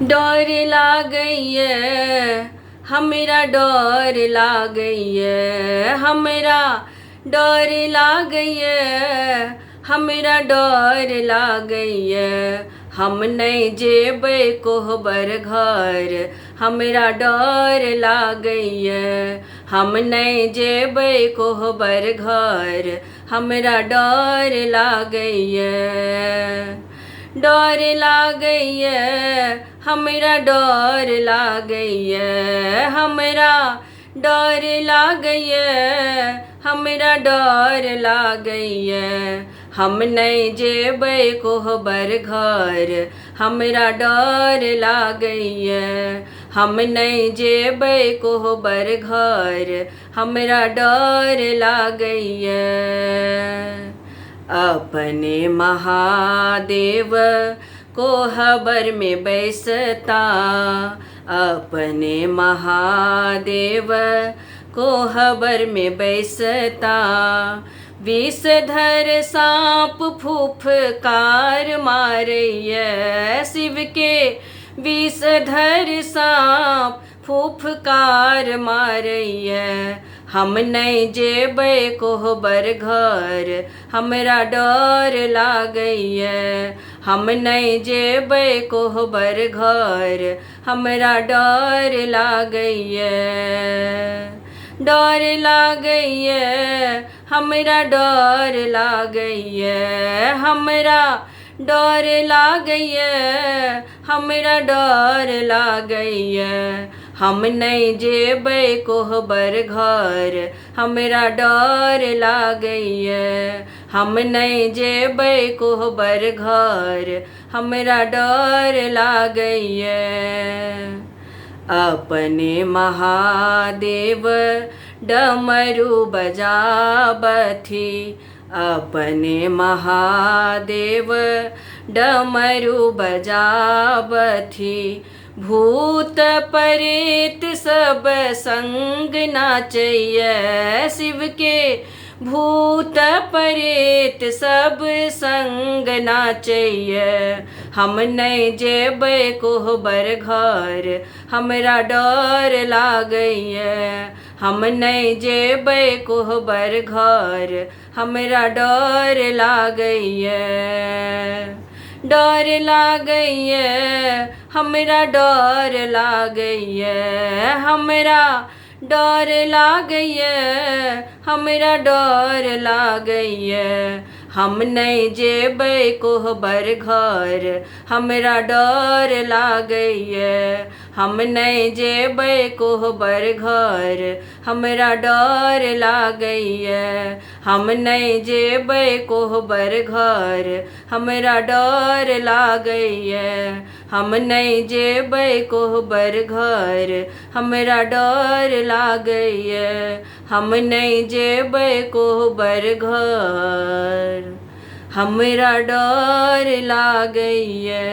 Door लागइए हमरा door लागइए हमरा डोर लागइए हमरा डोर लागइए हम नहीं जेबै कोहबर घर हमरा डोर लागइए हम नहीं जेबै कोहबर घर हमरा डोर लागइए डोर लागइए हमरा डोर लागइए हमरा डोर लागइए हमरा डोर लागइए हम नहीं जेबै कोहबर घर हमरा डोर लागइए हम नहीं जेबै कोहबर घर हमरा डोर लागइए अपने महादेव कोहबर में बैसता अपने महादेव कोहबर में बैसता विषधर सांप फुफकार मारैया शिव के विषधर सांप फुफकार मारैया हम नहीं जेबै कोहबर घर हमरा डोर लागइए हम नहीं जेबै कोहबर घर हमरा डोर लागइए डोर लागइए हमरा डोर लागइए हमरा डोर लागइए हमरा डोर लागइए हम नहीं जेबै कोहबर घर हमरा डोर लागइए हम नहीं जेबै कोहबर घर हमरा डोर लागइए अपने महादेव डमरू बजाबथी अपने महादेव डमरू बजाबथी भूत प्रेत सब संग नाचैया शिव के भूत प्रेत सब संग नाचैया हम नहीं जेबै कोहबर घर हमरा डोर लागइए हम नहीं जेबै कोहबर घर हमरा डोर लागइए डोर लागइए हमरा डोर लागइए हमरा डोर लागइए हमरा डोर लागइए हम नहीं जेबै कोहबर घर हमरा डोर लागइए हम नहीं जेबै कोहबर घर हमरा डोर लागइए हम नहीं जेबै कोहबर घर हमरा डोर लागइए हम नहीं जेबै कोहबर घर हमरा डोर लागइए हम नहीं जेबै कोहबर घर हमरा डोर लागइए।